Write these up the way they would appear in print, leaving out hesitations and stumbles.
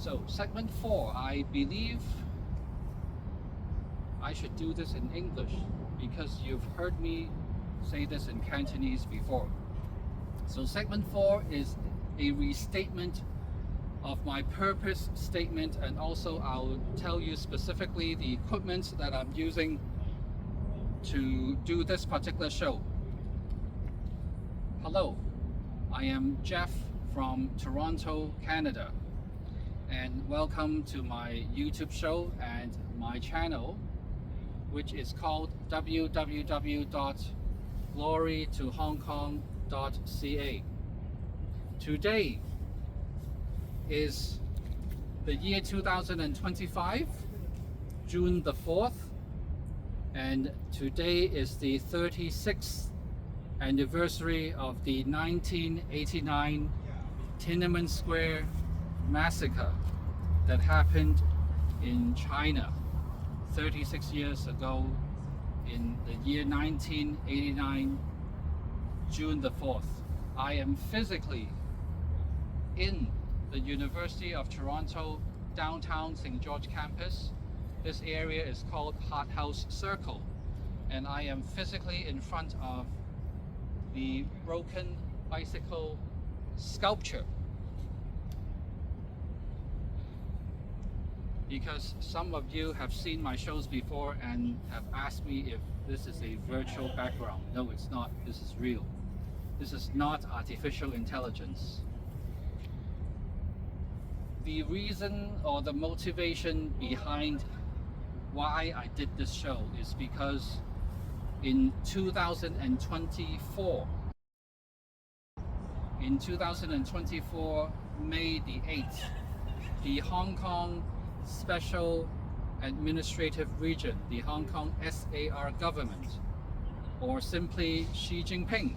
So segment 4, I believe I should do this in English because you've heard me say this in Cantonese before. So segment 4 is a restatement of my purpose statement, and also I'll tell you specifically the equipment that I'm using to do this particular show. Hello, I am Jeff from Toronto, Canada, and welcome to my YouTube show and my channel, which is called www.GloryToHongKong.CA. Today is the year 2025, June the 4th, and today is the 36th anniversary of the 1989 Tiananmen Square Massacre that happened in China 36 years ago in the year 1989, June the 4th. I am physically in the University of Toronto downtown St. George campus. This area is called Hart House Circle, and I am physically in front of the broken bicycle sculpture, because some of you have seen my shows before and have asked me if this is a virtual background. No, it's not. This is real. This is not artificial intelligence. The reason or the motivation behind why I did this show is because in 2024, May the 8th, the Hong Kong Special Administrative Region, the Hong Kong SAR government, or simply Xi Jinping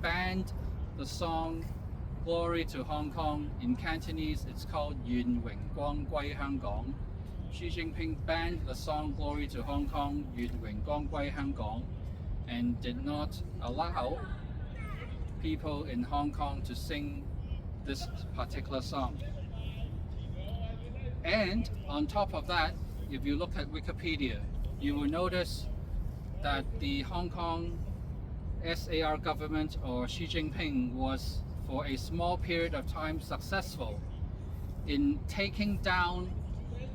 banned the song Glory to Hong Kong. In Cantonese, it's called願榮光歸香港. Xi Jinping banned the song Glory to Hong Kong, 願榮光歸香港, and did not allow people in Hong Kong to sing this particular song. And on top of that, if you look at Wikipedia, you will notice that the Hong Kong SAR government, or Xi Jinping, was for a small period of time successful in taking down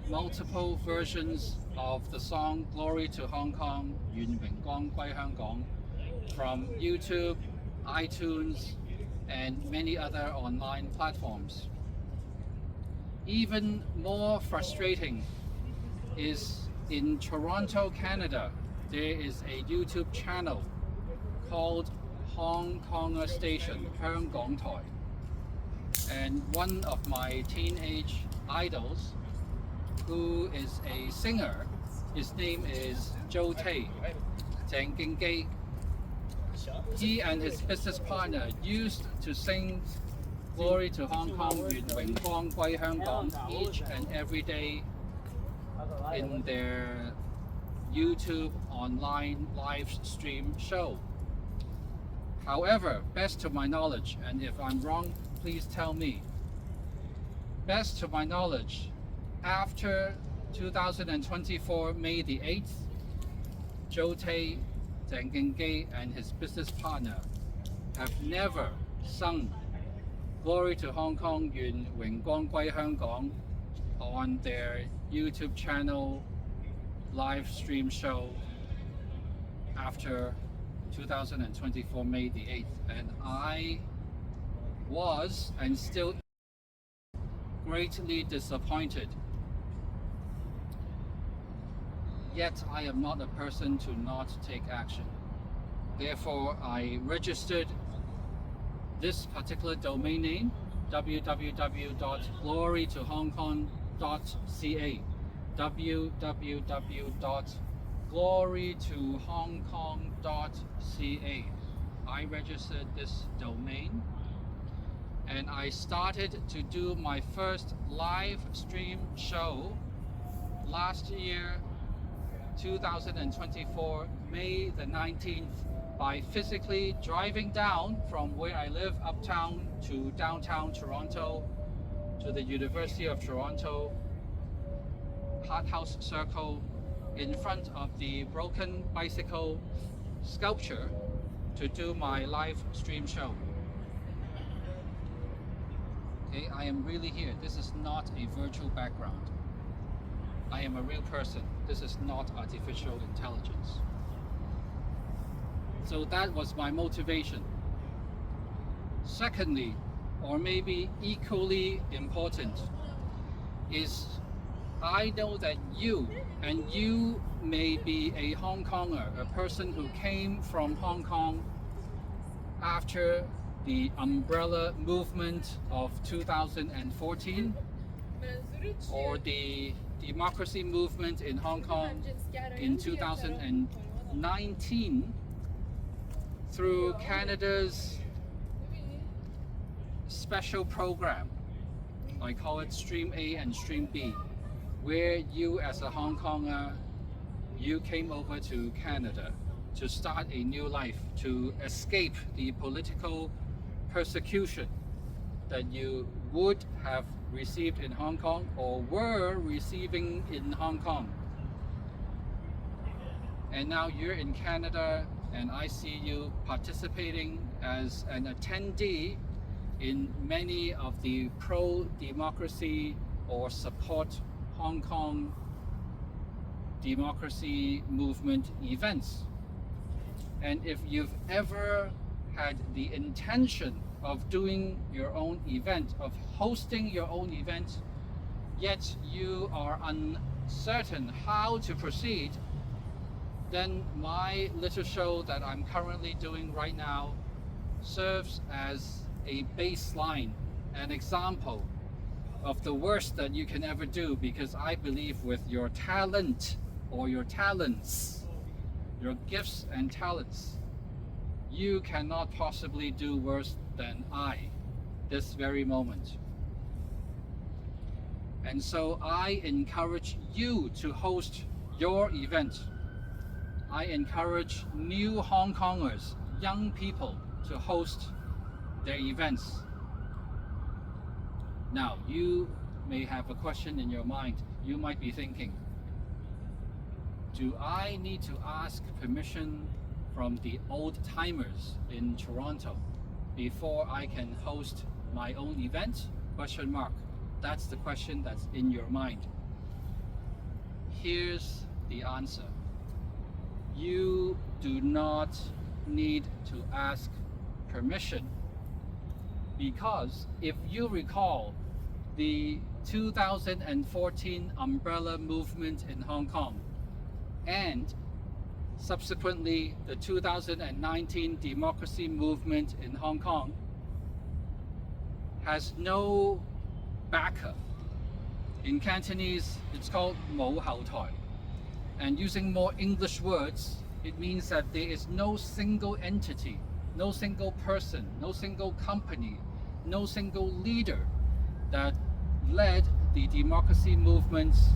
multiple versions of the song Glory to Hong Kong, 願榮光歸香港, from YouTube, iTunes, and many other online platforms. Even more frustrating is in Toronto, Canada, there is a YouTube channel called Hong Konger Station, 香港台. And one of my teenage idols, who is a singer, his name is Zhou Fengsuo. He and his business partner used to sing Glory to Hong Kong, 願榮光歸香港, each and every day in their YouTube online live stream show. However, best to my knowledge, and if I'm wrong, please tell me, best to my knowledge, after 2024 May the 8th, Zhou Fengsuo and his business partner have never sung Glory to Hong Kong, 願榮光歸香港 on their YouTube channel live stream show after 2024 May the 8th. And I was and still greatly disappointed. Yet I am not a person to not take action. Therefore, I registered this particular domain name, www.GloryToHongKong.CA, www.GloryToHongKong.CA. I registered this domain, and I started to do my first live stream show last year, 2024, May the 19th, by physically driving down from where I live uptown to downtown Toronto to the University of Toronto Hart House Circle in front of the broken bicycle sculpture to do my live stream show. Okay, I am really here. This is not a virtual background. I am a real person. This is not artificial intelligence. So that was my motivation. Secondly, or maybe equally important, is I know that you, and you may be a Hong Konger, a person who came from Hong Kong after the umbrella movement of 2014, or the democracy movement in Hong Kong in 2019, through Canada's special program. I call it Stream A and Stream B, where you as a Hong Konger, you came over to Canada to start a new life, to escape the political persecution that you would have received in Hong Kong or were receiving in Hong Kong. And now you're in Canada, and I see you participating as an attendee in many of the pro-democracy or support Hong Kong democracy movement events. And if you've ever had the intention of doing your own event, of hosting your own event, yet you are uncertain how to proceed, then my little show that I'm currently doing right now serves as a baseline, an example of the worst that you can ever do, because I believe with your talent or your talents, your gifts and talents, you cannot possibly do worse than I this very moment. And so I encourage you to host your event. I encourage new Hong Kongers, young people, to host their events. Now, you may have a question in your mind. You might be thinking, do I need to ask permission from the old timers in Toronto before I can host my own event? Question mark. That's the question that's in your mind. Here's the answer. You do not need to ask permission, because if you recall the 2014 umbrella movement in Hong Kong and subsequently the 2019 democracy movement in Hong Kong has no backer. In Cantonese, it's called 冇後台. And using more English words, it means that there is no single entity, no single person, no single company, no single leader that led the democracy movements,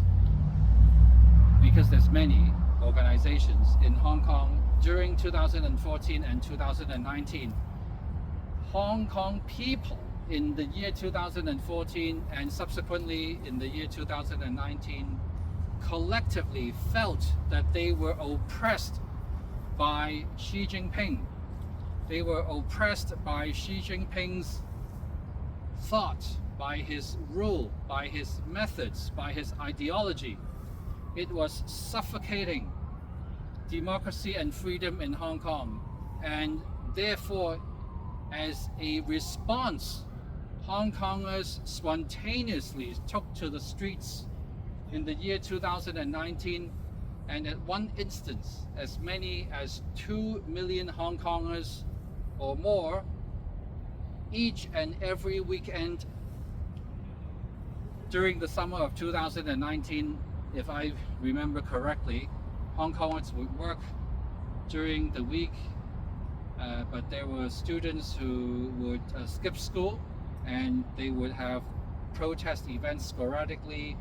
because there's many organizations in Hong Kong during 2014 and 2019. Hong Kong people in the year 2014 and subsequently in the year 2019 collectively felt that they were oppressed by Xi Jinping. They were oppressed by Xi Jinping's thought, by his rule, by his methods, by his ideology. It was suffocating democracy and freedom in Hong Kong, and therefore, as a response, Hong Kongers spontaneously took to the streets in the year 2019, and at one instance, as many as 2 million Hong Kongers or more, each and every weekend during the summer of 2019, if I remember correctly, Hong Kongers would work during the week, but there were students who would skip school, and they would have protest events sporadically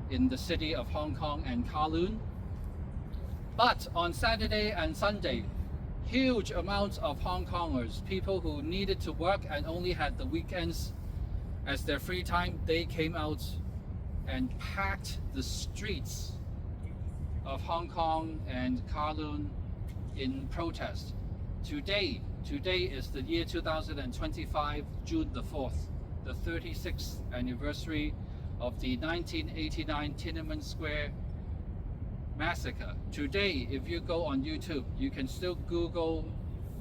in the city of Hong Kong and Kowloon. But on Saturday and Sunday, huge amounts of Hong Kongers, people who needed to work and only had the weekends As their free time, they came out and packed the streets of Hong Kong and Kowloon in protest. Today is the year 2025, June the 4th, the 36th anniversary of the 1989 Tiananmen Square massacre. Today, if you go on YouTube, you can still Google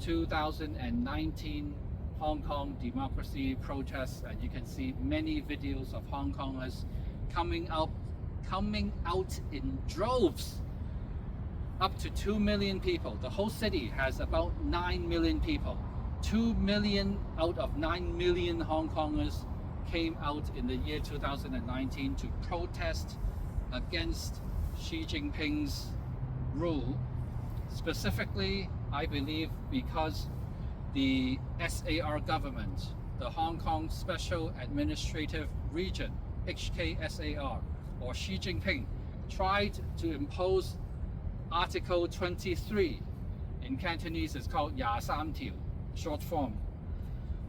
2019 Hong Kong democracy protests, and you can see many videos of Hong Kongers coming out in droves. Up to 2 million people. The whole city has about 9 million people. 2 million out of 9 million Hong Kongers came out in the year 2019 to protest against Xi Jinping's rule. Specifically, I believe because the SAR government, the Hong Kong Special Administrative Region, HKSAR, or Xi Jinping, tried to impose Article 23. In Cantonese, it's called 23條, short form.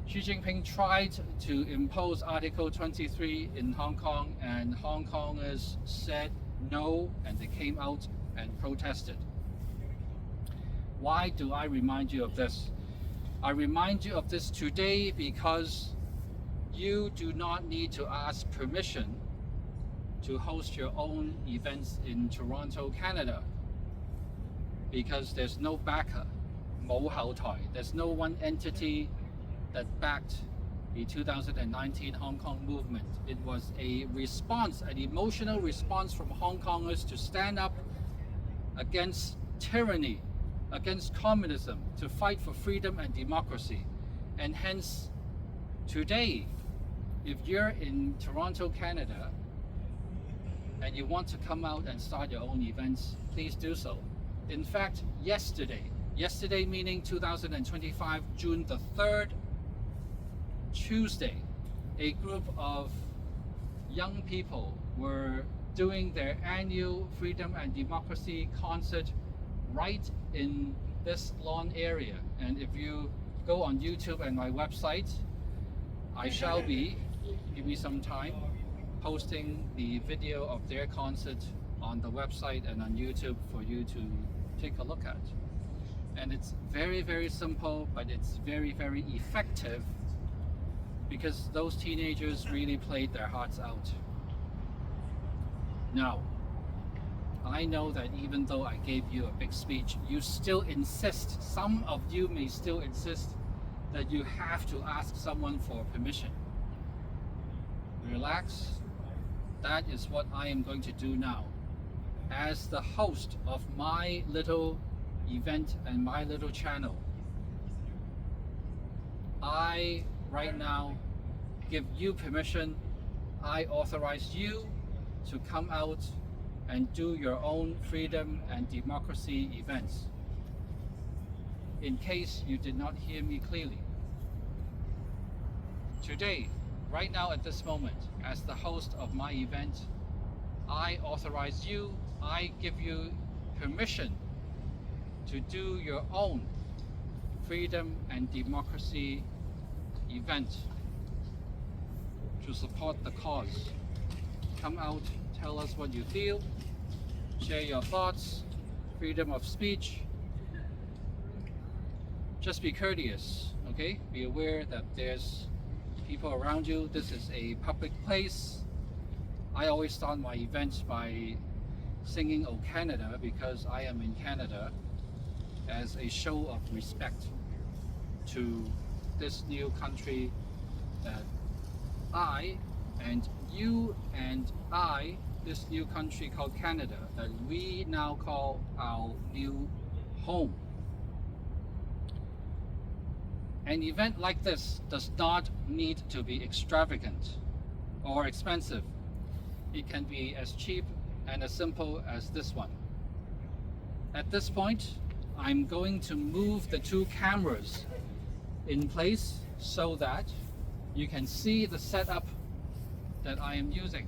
Xi Jinping tried to impose Article 23 in Hong Kong, and Hong Kongers said no, and they came out and protested. Why do I remind you of this? I remind you of this today because you do not need to ask permission to host your own events in Toronto, Canada, because there's no backer, 冇後台. There's no one entity that backed the 2019 Hong Kong movement. It was a response, an emotional response from Hong Kongers to stand up against tyranny, against communism, to fight for freedom and democracy. And hence, today, if you're in Toronto, Canada, and you want to come out and start your own events, please do so. In fact, yesterday meaning 2025, June the 3rd, Tuesday, a group of young people were doing their annual Freedom and Democracy concert right in this lawn area. And if you go on YouTube and my website, I shall be, give me some time, posting the video of their concert on the website and on YouTube for you to take a look at. And it's very, very simple, but it's very, very effective because those teenagers really played their hearts out. Now, I know that even though I gave you a big speech, you still insist, some of you may still insist, that you have to ask someone for permission. Relax. That is what I am going to do now. As the host of my little event and my little channel, I right now give you permission. I authorize you to come out and do your own freedom and democracy events. In case you did not hear me clearly, today, right now at this moment, as the host of my event, I authorize you, I give you permission to do your own freedom and democracy event to support the cause. Come out, tell us what you feel, share your thoughts, freedom of speech. Just be courteous, okay? Be aware that there's people around you. This is a public place. I always start my events by singing "O Canada" because I am in Canada, as a show of respect to this new country that I and you and I, this new country called Canada, that we now call our new home. An event like this does not need to be extravagant or expensive. It can be as cheap and as simple as this one. At this point, I'm going to move the two cameras in place so that you can see the setup that I am using.